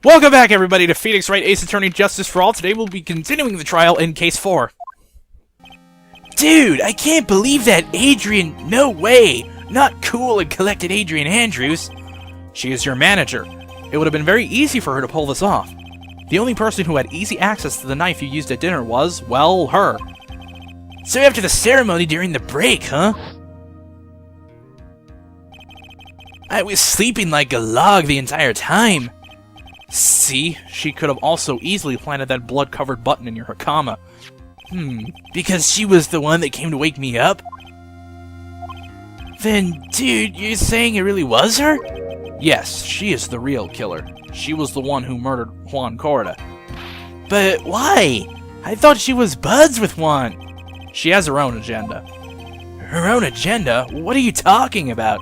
Welcome back, everybody, to Phoenix Wright, Ace Attorney Justice for All. Today we'll be continuing the trial in Case 4. Dude, I can't believe that Adrian... No way! Not cool and collected Adrian Andrews. She is your manager. It would have been very easy for her to pull this off. The only person who had easy access to the knife you used at dinner was, well, her. So after the ceremony during the break, huh? I was sleeping like a log the entire time. See, she could have also easily planted that blood-covered button in your hakama. Because she was the one that came to wake me up? Then, dude, you're saying it really was her? Yes, she is the real killer. She was the one who murdered Juan Corda. But why? I thought she was buds with Juan. She has her own agenda. Her own agenda? What are you talking about?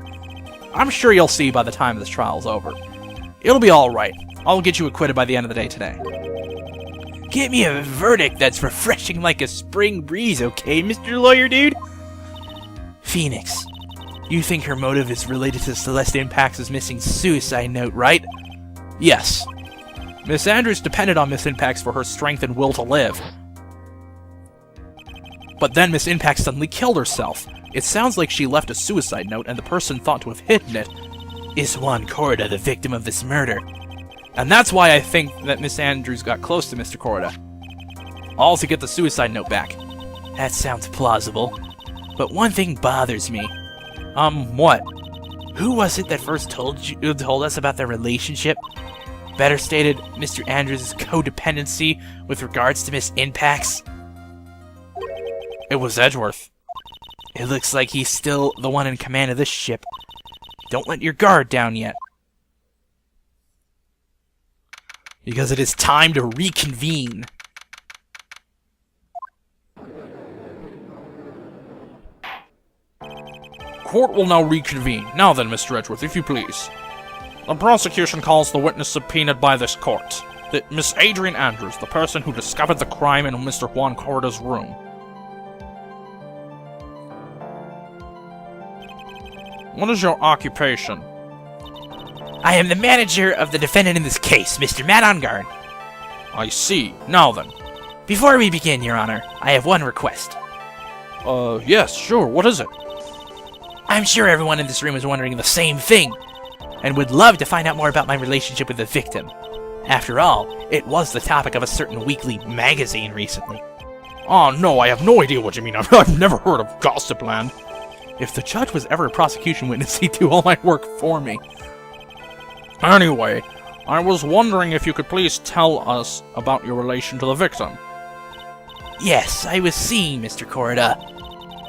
I'm sure you'll see by the time this trial's over. It'll be alright. I'll get you acquitted by the end of the day today. Get me a verdict that's refreshing like a spring breeze, okay, Mr. Lawyer Dude? Phoenix, you think her motive is related to Celeste Impact's missing suicide note, right? Yes. Miss Andrews depended on Miss Impact for her strength and will to live. But then Miss Impact suddenly killed herself. It sounds like she left a suicide note, and the person thought to have hidden it is Juan Corda, the victim of this murder. And that's why I think that Miss Andrews got close to Mr. Corda. All to get the suicide note back. That sounds plausible. But one thing bothers me. What? Who was it that first told us about their relationship? Better stated, Mr. Andrews' codependency with regards to Miss Impact's? It was Edgeworth. It looks like he's still the one in command of this ship. Don't let your guard down yet. Because it is time to reconvene. Court will now reconvene. Now then, Mr. Edgeworth, if you please. The prosecution calls the witness subpoenaed by this court. Miss Adrian Andrews, the person who discovered the crime in Mr. Juan Corda's room. What is your occupation? I am the manager of the defendant in this case, Mr. Matt Engarde. I see. Now then. Before we begin, Your Honor, I have one request. Yes, sure. What is it? I'm sure everyone in this room is wondering the same thing, and would love to find out more about my relationship with the victim. After all, it was the topic of a certain weekly magazine recently. Oh, no, I have no idea what you mean. I've never heard of Gossipland. If the judge was ever a prosecution witness, he'd do all my work for me. Anyway, I was wondering if you could please tell us about your relation to the victim. Yes, I was seeing Mr. Corda.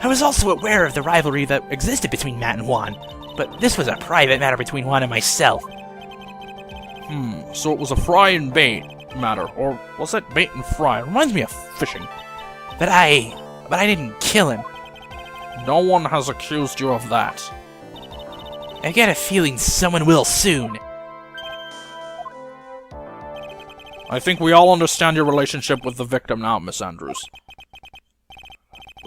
I was also aware of the rivalry that existed between Matt and Juan, but this was a private matter between Juan and myself. So it was a fry and bait matter, or was that bait and fry? It reminds me of fishing. But I didn't kill him. No one has accused you of that. I get a feeling someone will soon. I think we all understand your relationship with the victim now, Miss Andrews.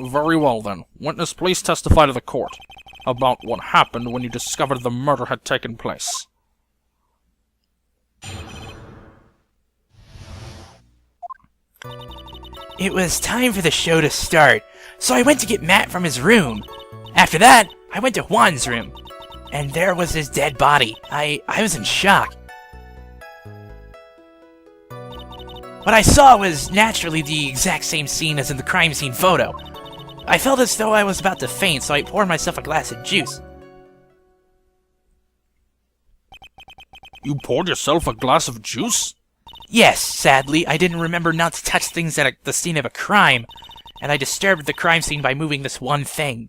Very well then. Witness, please testify to the court about what happened when you discovered the murder had taken place. It was time for the show to start, so I went to get Matt from his room. After that, I went to Juan's room, and there was his dead body. I was in shock. What I saw was naturally the exact same scene as in the crime scene photo. I felt as though I was about to faint, so I poured myself a glass of juice. You poured yourself a glass of juice? Yes, sadly, I didn't remember not to touch things at the scene of a crime, and I disturbed the crime scene by moving this one thing.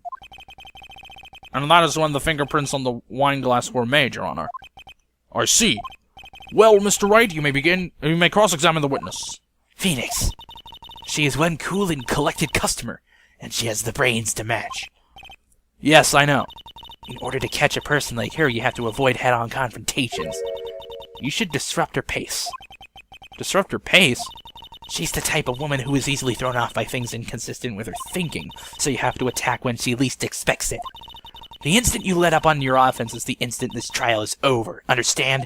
And that is when the fingerprints on the wine glass were made, Your Honor. I see. Well, Mr. Wright, you may begin. You may cross-examine the witness. Phoenix. She is one cool and collected customer, and she has the brains to match. Yes, I know. In order to catch a person like her, you have to avoid head-on confrontations. You should disrupt her pace. Disrupt her pace? She's the type of woman who is easily thrown off by things inconsistent with her thinking, so you have to attack when she least expects it. The instant you let up on your offense is the instant this trial is over. Understand?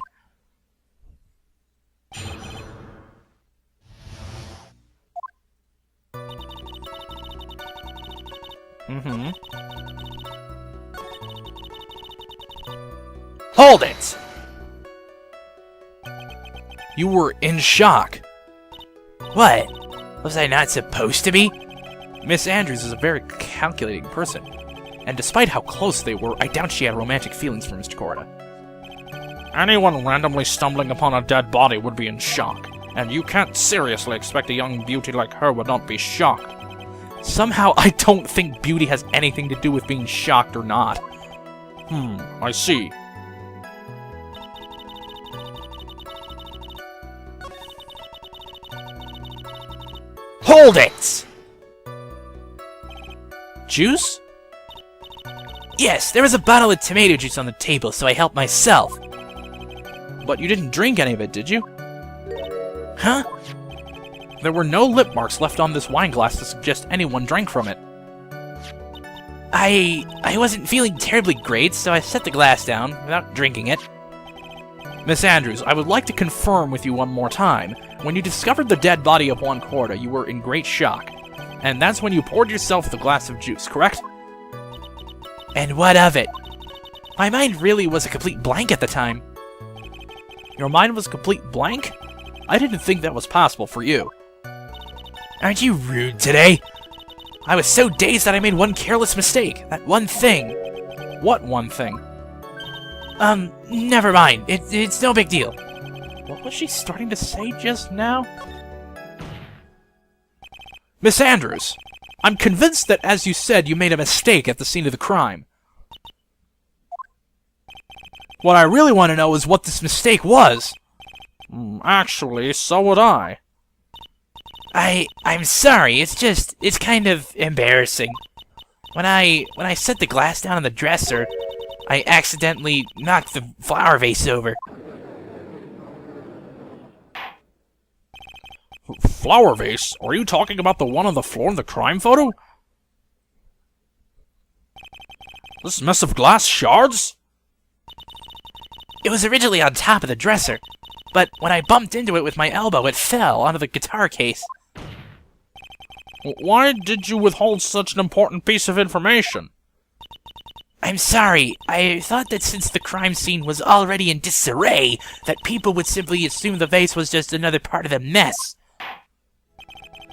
Mm-hmm. Hold it! You were in shock. What? Was I not supposed to be? Miss Andrews is a very calculating person, and despite how close they were, I doubt she had romantic feelings for Mr. Corda. Anyone randomly stumbling upon a dead body would be in shock, and you can't seriously expect a young beauty like her would not be shocked. Somehow, I don't think beauty has anything to do with being shocked or not. I see. Hold it! Juice? Yes, there was a bottle of tomato juice on the table, so I helped myself. But you didn't drink any of it, did you? Huh? There were no lip marks left on this wine glass to suggest anyone drank from it. I wasn't feeling terribly great, so I set the glass down without drinking it. Miss Andrews, I would like to confirm with you one more time. When you discovered the dead body of Juan Corda, you were in great shock. And that's when you poured yourself the glass of juice, correct? And what of it? My mind really was a complete blank at the time. Your mind was a complete blank? I didn't think that was possible for you. Aren't you rude today? I was so dazed that I made one careless mistake. That one thing. What one thing? Never mind. It's no big deal. What was she starting to say just now? Miss Andrews, I'm convinced that, as you said, you made a mistake at the scene of the crime. What I really want to know is what this mistake was. Actually, so would I. I'm sorry, it's kind of embarrassing. When I set the glass down on the dresser, I accidentally knocked the flower vase over. Flower vase? Are you talking about the one on the floor in the crime photo? This mess of glass shards? It was originally on top of the dresser, but when I bumped into it with my elbow, it fell onto the guitar case. Why did you withhold such an important piece of information? I'm sorry. I thought that since the crime scene was already in disarray, that people would simply assume the vase was just another part of the mess.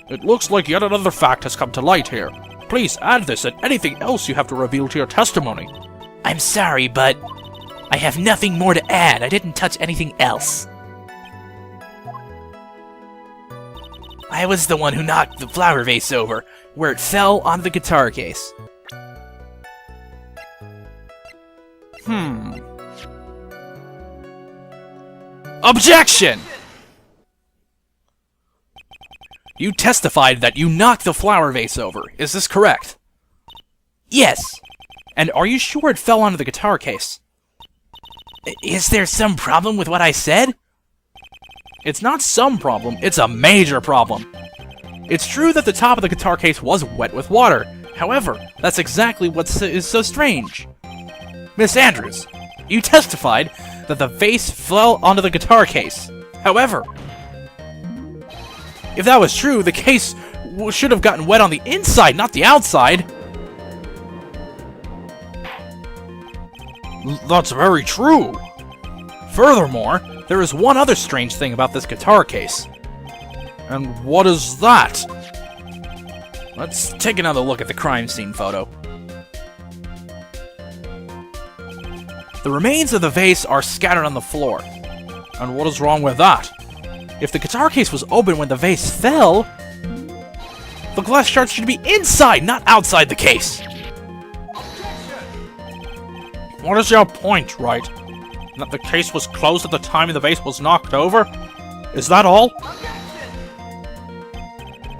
It looks like yet another fact has come to light here. Please add this and anything else you have to reveal to your testimony. I'm sorry, but I have nothing more to add. I didn't touch anything else. I was the one who knocked the flower vase over, where it fell on the guitar case. Objection! You testified that you knocked the flower vase over. Is this correct? Yes. And are you sure it fell onto the guitar case? Is there some problem with what I said? It's not some problem, it's a major problem. It's true that the top of the guitar case was wet with water. However, that's exactly what is so strange. Miss Andrews, you testified that the vase fell onto the guitar case. However, if that was true, the case should have gotten wet on the inside, not the outside. That's very true. Furthermore, there is one other strange thing about this guitar case. And what is that? Let's take another look at the crime scene photo. The remains of the vase are scattered on the floor. And what is wrong with that? If the guitar case was open when the vase fell, the glass shards should be inside, not outside the case. What is your point, Wright? That the case was closed at the time the vase was knocked over? Is that all?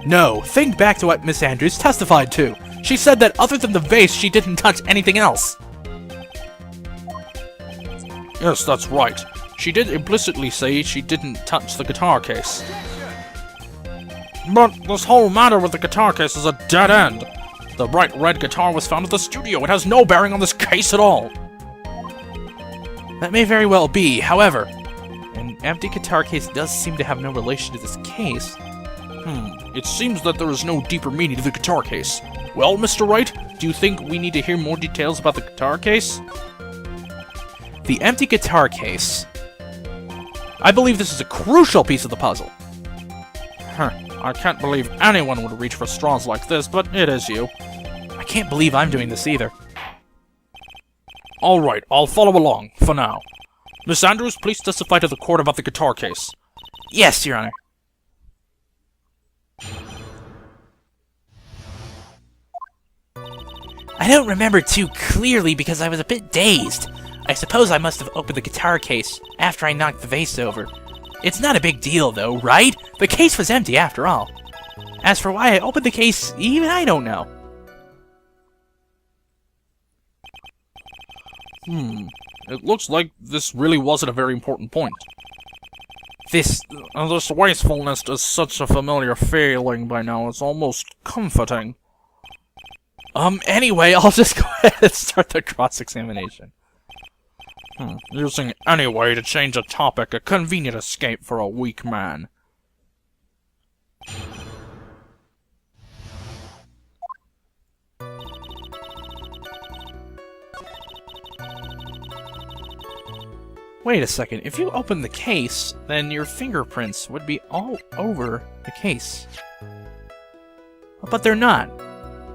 No, think back to what Miss Andrews testified to. She said that other than the vase, she didn't touch anything else. Yes, that's right. She did implicitly say she didn't touch the guitar case. But this whole matter with the guitar case is a dead end. The bright red guitar was found at the studio. It has no bearing on this case at all. That may very well be. However, an empty guitar case does seem to have no relation to this case. It seems that there is no deeper meaning to the guitar case. Well, Mr. Wright, do you think we need to hear more details about the guitar case? The empty guitar case. I believe this is a crucial piece of the puzzle. Huh. I can't believe anyone would reach for straws like this, but it is you. I can't believe I'm doing this either. Alright, I'll follow along, for now. Miss Andrews, please testify to the court about the guitar case. Yes, Your Honor. I don't remember too clearly because I was a bit dazed. I suppose I must have opened the guitar case after I knocked the vase over. It's not a big deal, though, right? The case was empty, after all. As for why I opened the case, even I don't know. It looks like this really wasn't a very important point. This wastefulness is such a familiar feeling by now, it's almost comforting. Anyway, I'll just go ahead and start the cross-examination. Using anyway to change a topic, a convenient escape for a weak man. Wait a second, if you open the case, then your fingerprints would be all over the case. But they're not.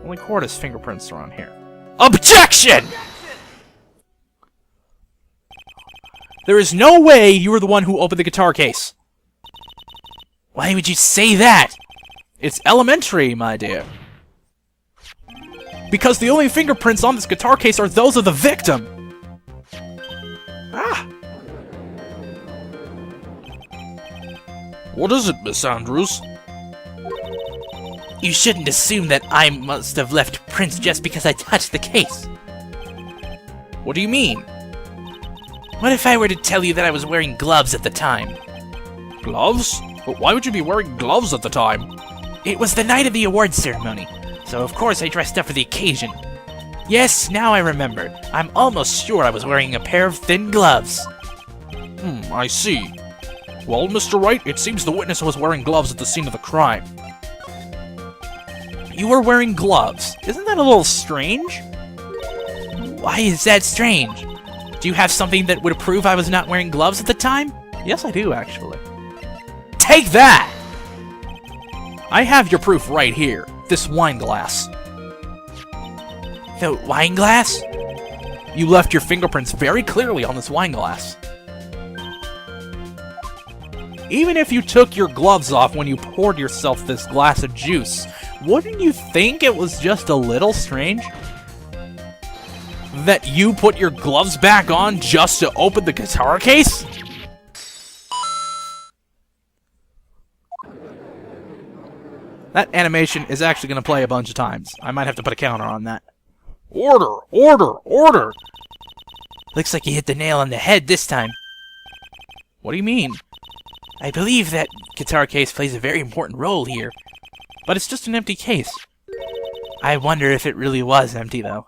Only Corda's fingerprints are on here. OBJECTION! There is no way you were the one who opened the guitar case. Why would you say that? It's elementary, my dear. Because the only fingerprints on this guitar case are those of the victim. Ah! What is it, Miss Andrews? You shouldn't assume that I must have left prints just because I touched the case. What do you mean? What if I were to tell you that I was wearing gloves at the time? Gloves? But why would you be wearing gloves at the time? It was the night of the awards ceremony, so of course I dressed up for the occasion. Yes, now I remember. I'm almost sure I was wearing a pair of thin gloves. I see. Well, Mr. Wright, it seems the witness was wearing gloves at the scene of the crime. You were wearing gloves. Isn't that a little strange? Why is that strange? Do you have something that would prove I was not wearing gloves at the time? Yes, I do, actually. Take that! I have your proof right here. This wine glass. The wine glass? You left your fingerprints very clearly on this wine glass. Even if you took your gloves off when you poured yourself this glass of juice, wouldn't you think it was just a little strange? That you put your gloves back on just to open the guitar case? That animation is actually going to play a bunch of times. I might have to put a counter on that. Order! Order! Order! Looks like you hit the nail on the head this time. What do you mean? I believe that guitar case plays a very important role here. But it's just an empty case. I wonder if it really was empty, though.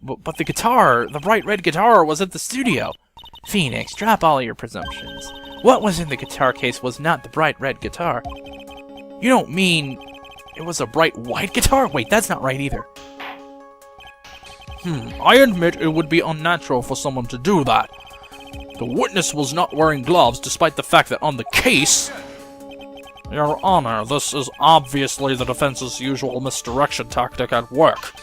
But the guitar, the bright red guitar, was at the studio. Phoenix, drop all your presumptions. What was in the guitar case was not the bright red guitar. You don't mean it was a bright white guitar? Wait, that's not right either. I admit it would be unnatural for someone to do that. The witness was not wearing gloves, despite the fact that on the case... Your Honor, this is obviously the defense's usual misdirection tactic at work.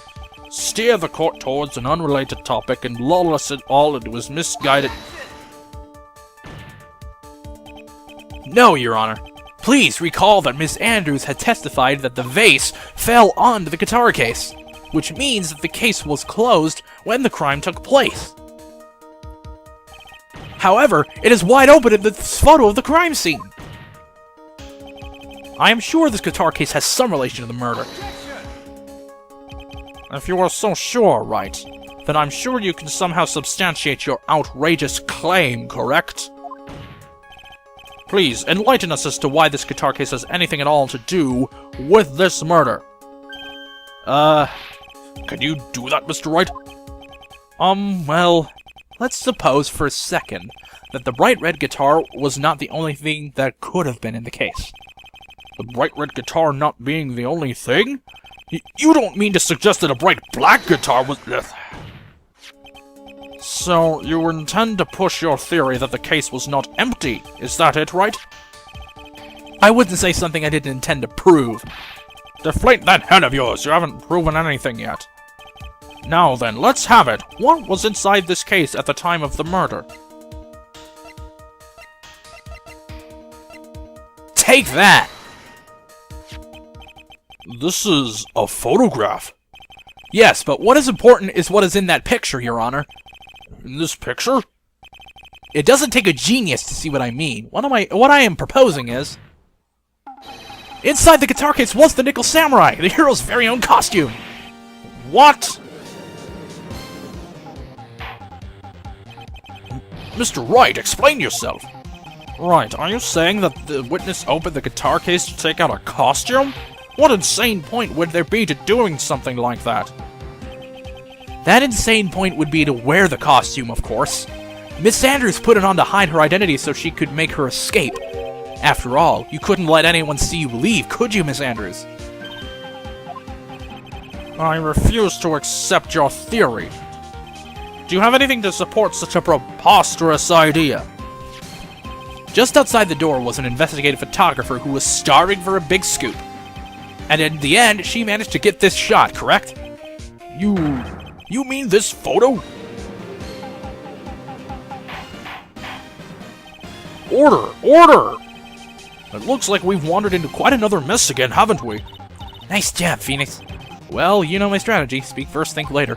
Steer the court towards an unrelated topic and lull us all into his misguided... No, Your Honor. Please recall that Miss Andrews had testified that the vase fell onto the guitar case, which means that the case was closed when the crime took place. However, it is wide open in this photo of the crime scene. I am sure this guitar case has some relation to the murder. If you are so sure, Wright, then I'm sure you can somehow substantiate your outrageous claim, correct? Please, enlighten us as to why this guitar case has anything at all to do with this murder. Can you do that, Mr. Wright? Well, let's suppose for a second that the bright red guitar was not the only thing that could have been in the case. The bright red guitar not being the only thing? You don't mean to suggest that a bright black guitar was... So, you intend to push your theory that the case was not empty, is that it, Wright? I wouldn't say something I didn't intend to prove. Deflate that head of yours, you haven't proven anything yet. Now then, let's have it. What was inside this case at the time of the murder? Take that! This is a photograph. Yes, but what is important is what is in that picture, Your Honor. In this picture? It doesn't take a genius to see what I mean. What I am proposing is... Inside the guitar case was the Nickel Samurai, the hero's very own costume! What? Mr. Wright, explain yourself! Right, are you saying that the witness opened the guitar case to take out a costume? What insane point would there be to doing something like that? That insane point would be to wear the costume, of course. Miss Andrews put it on to hide her identity so she could make her escape. After all, you couldn't let anyone see you leave, could you, Miss Andrews? I refuse to accept your theory. Do you have anything to support such a preposterous idea? Just outside the door was an investigative photographer who was starving for a big scoop. And in the end, she managed to get this shot, correct? You mean this photo? Order! Order! It looks like we've wandered into quite another mess again, haven't we? Nice job, Phoenix. Well, you know my strategy. Speak first, think later.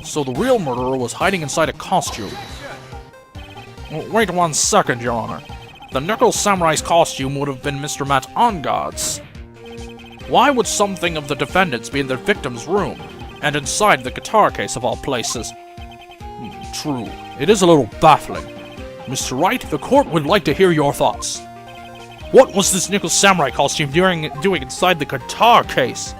So the real murderer was hiding inside a costume. Wait 1 second, Your Honor. The Nickel Samurai's costume would have been Mr. Matt Engarde's. Why would something of the defendant's be in the victim's room, and inside the guitar case of all places? True, it is a little baffling. Mr. Wright, the court would like to hear your thoughts. What was this Nickel Samurai costume doing inside the guitar case?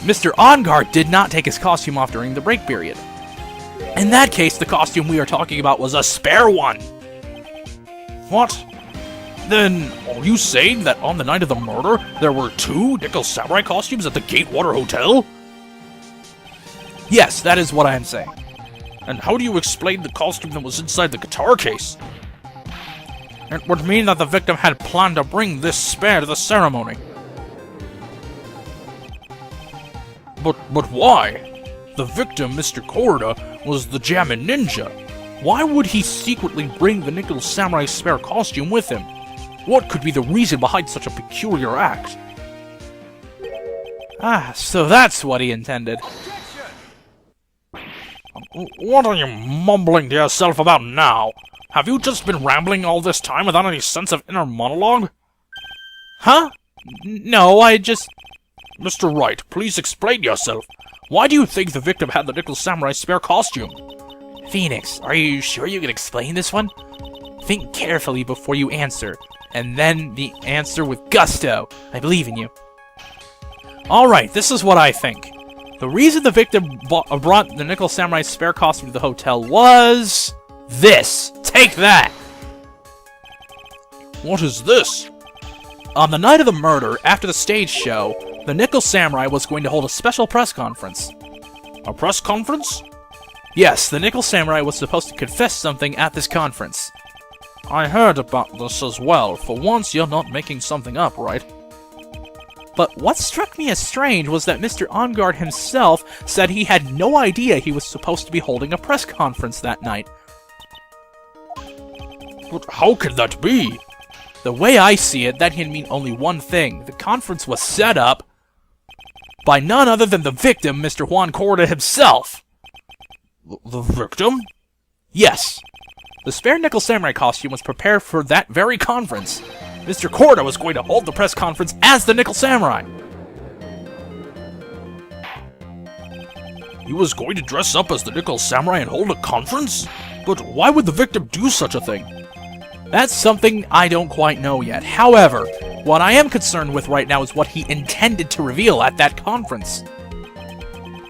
Mr. Engarde did not take his costume off during the break period. In that case, the costume we are talking about was a spare one. What? Then, are you saying that on the night of the murder, there were 2 Nickel Samurai costumes at the Gatewater Hotel? Yes, that is what I am saying. And how do you explain the costume that was inside the guitar case? It would mean that the victim had planned to bring this spare to the ceremony. But why? The victim, Mr. Korda, was the Jammin' Ninja. Why would he secretly bring the Nickel Samurai spare costume with him? What could be the reason behind such a peculiar act? Ah, so that's what he intended. What are you mumbling to yourself about now? Have you just been rambling all this time without any sense of inner monologue? Huh? No, I just... Mr. Wright, please explain yourself. Why do you think the victim had the Nickel Samurai spare costume? Phoenix, are you sure you can explain this one? Think carefully before you answer, and then the answer with gusto. I believe in you. Alright, this is what I think. The reason the victim brought the Nickel Samurai spare costume to the hotel was... this! Take that! What is this? On the night of the murder, after the stage show, the Nickel Samurai was going to hold a special press conference. A press conference? Yes, the Nickel Samurai was supposed to confess something at this conference. I heard about this as well. For once, you're not making something up, right? But what struck me as strange was that Mr. Engarde himself said he had no idea he was supposed to be holding a press conference that night. But how could that be? The way I see it, that can mean only one thing. The conference was set up by none other than the victim, Mr. Juan Korda himself. The victim? Yes. The spare Nickel Samurai costume was prepared for that very conference. Mr. Korda was going to hold the press conference as the Nickel Samurai. He was going to dress up as the Nickel Samurai and hold a conference? But why would the victim do such a thing? That's something I don't quite know yet. However, what I am concerned with right now is what he intended to reveal at that conference.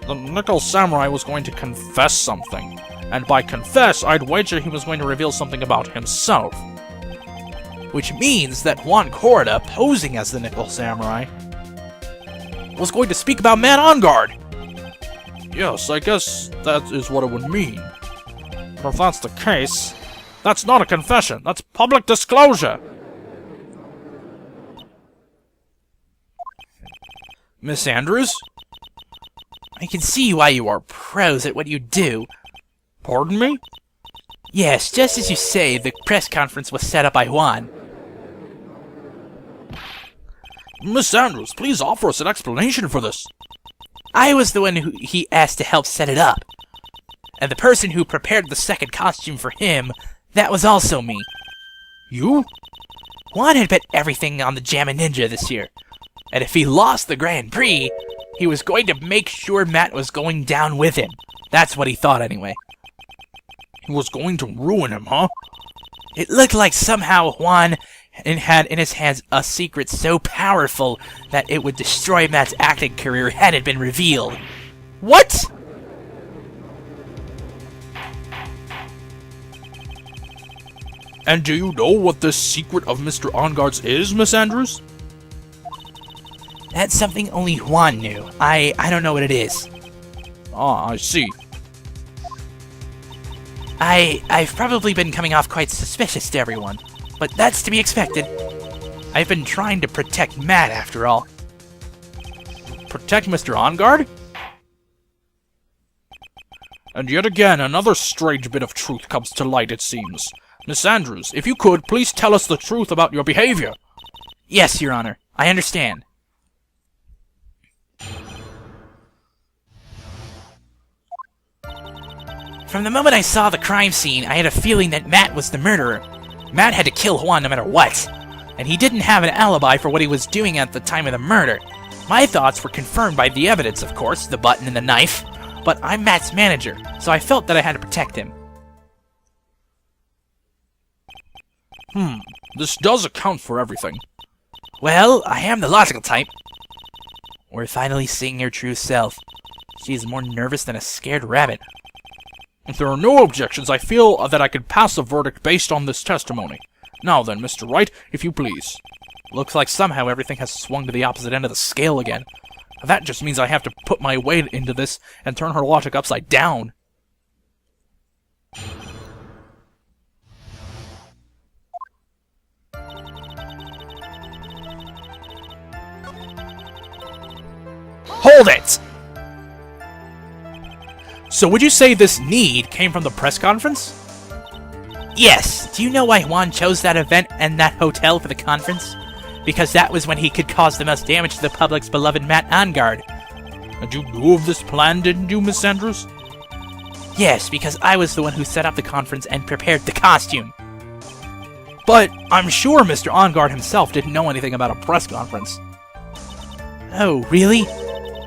The Nickel Samurai was going to confess something. And by confess, I'd wager he was going to reveal something about himself. Which means that Juan Korda, posing as the Nickel Samurai, was going to speak about Matt Engarde. Yes, I guess that is what it would mean. But if that's the case, that's not a confession. That's public disclosure. Miss Andrews? I can see why you are pros at what you do. Pardon me? Yes, just as you say, the press conference was set up by Juan. Miss Andrews, please offer us an explanation for this. I was the one who he asked to help set it up. And the person who prepared the second costume for him, that was also me. You? Juan had bet everything on the Jammin' Ninja this year. And if he lost the Grand Prix, he was going to make sure Matt was going down with him. That's what he thought anyway. He was going to ruin him, huh? It looked like somehow Juan had in his hands a secret so powerful that it would destroy Matt's acting career had it been revealed. What? And do you know what this secret of Mr. Engarde's is, Miss Andrews? That's something only Juan knew. I don't know what it is. Ah, I see. I've probably been coming off quite suspicious to everyone, but that's to be expected. I've been trying to protect Matt, after all. Protect Mr. Engarde? And yet again, another strange bit of truth comes to light, it seems. Miss Andrews, if you could, please tell us the truth about your behavior. Yes, Your Honor. I understand. From the moment I saw the crime scene, I had a feeling that Matt was the murderer. Matt had to kill Juan no matter what. And he didn't have an alibi for what he was doing at the time of the murder. My thoughts were confirmed by the evidence, of course, the button and the knife. But I'm Matt's manager, so I felt that I had to protect him. This does account for everything. Well, I am the logical type. We're finally seeing your true self. She is more nervous than a scared rabbit. If there are no objections, I feel that I could pass a verdict based on this testimony. Now then, Mr. Wright, if you please. Looks like somehow everything has swung to the opposite end of the scale again. That just means I have to put my weight into this and turn her logic upside down. Hold it! So would you say this need came from the press conference? Yes. Do you know why Juan chose that event and that hotel for the conference? Because that was when he could cause the most damage to the public's beloved Matt Engarde. And you knew of this plan, didn't you, Miss Andrews? Yes, because I was the one who set up the conference and prepared the costume. But I'm sure Mr. Engarde himself didn't know anything about a press conference. Oh, really?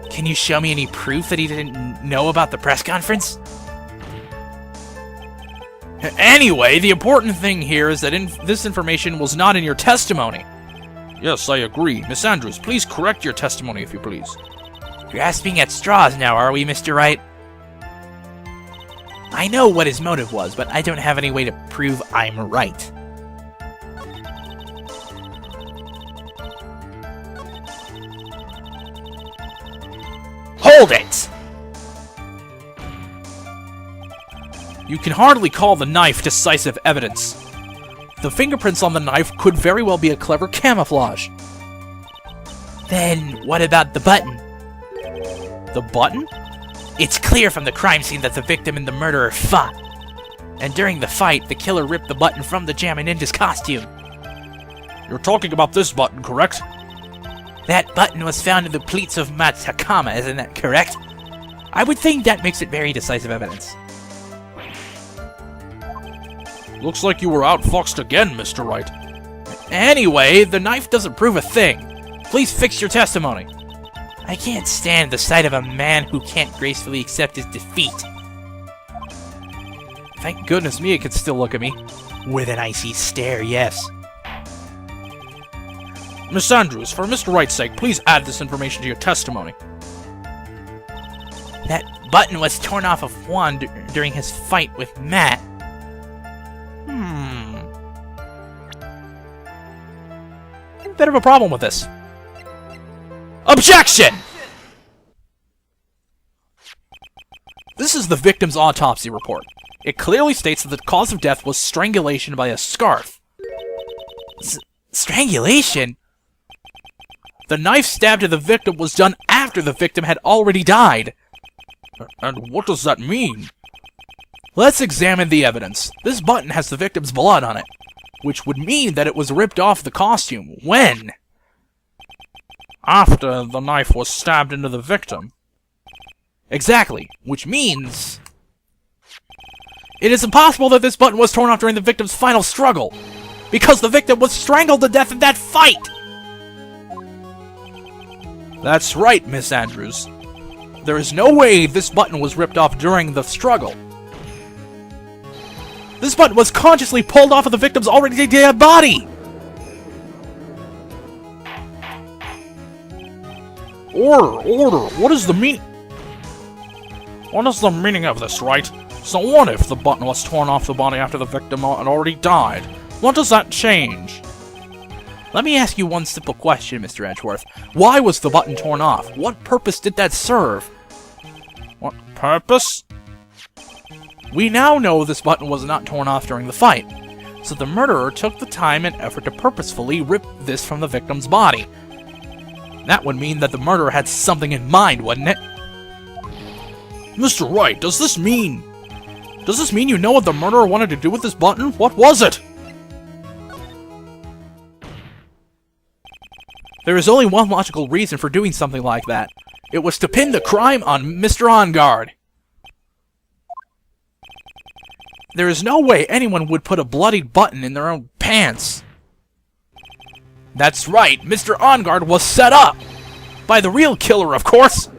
Can you show me any proof that he didn't know about the press conference? Anyway, the important thing here is that this information was not in your testimony. Yes, I agree. Miss Andrews, please correct your testimony, if you please. Grasping at straws now, are we, Mr. Wright? I know what his motive was, but I don't have any way to prove I'm right. Hold it! You can hardly call the knife decisive evidence. The fingerprints on the knife could very well be a clever camouflage. Then, what about the button? The button? It's clear from the crime scene that the victim and the murderer fought. And during the fight, the killer ripped the button from the Jammin' Ninja's costume. You're talking about this button, correct? That button was found in the pleats of Matt's hakama, isn't that correct? I would think that makes it very decisive evidence. Looks like you were outfoxed again, Mr. Wright. Anyway, the knife doesn't prove a thing. Please fix your testimony. I can't stand the sight of a man who can't gracefully accept his defeat. Thank goodness Mia can still look at me. With an icy stare, yes. Miss Andrews, for Mr. Wright's sake, please add this information to your testimony. That button was torn off of Juan during his fight with Matt. A bit of a problem with this. Objection! is the victim's autopsy report. It clearly states that the cause of death was strangulation by a scarf. Strangulation? The knife stab to the victim was done after the victim had already died. And what does that mean? Let's examine the evidence. This button has the victim's blood on it, which would mean that it was ripped off the costume. When? After the knife was stabbed into the victim. Exactly, which means... it is impossible that this button was torn off during the victim's final struggle, because the victim was strangled to death in that fight! That's right, Miss Andrews. There is no way this button was ripped off during the struggle. This button was consciously pulled off of the victim's already dead body! Order! What is the meaning? What is the meaning of this, Wright? So what if the button was torn off the body after the victim had already died? What does that change? Let me ask you one simple question, Mr. Edgeworth. Why was the button torn off? What purpose did that serve? What purpose? We now know this button was not torn off during the fight, so the murderer took the time and effort to purposefully rip this from the victim's body. That would mean that the murderer had something in mind, wouldn't it? Mr. Wright, does this mean you know what the murderer wanted to do with this button? What was it? There is only one logical reason for doing something like that. It was to pin the crime on Mr. Engarde. There is no way anyone would put a bloodied button in their own pants. That's right, Mr. Engarde was set up! By the real killer, of course!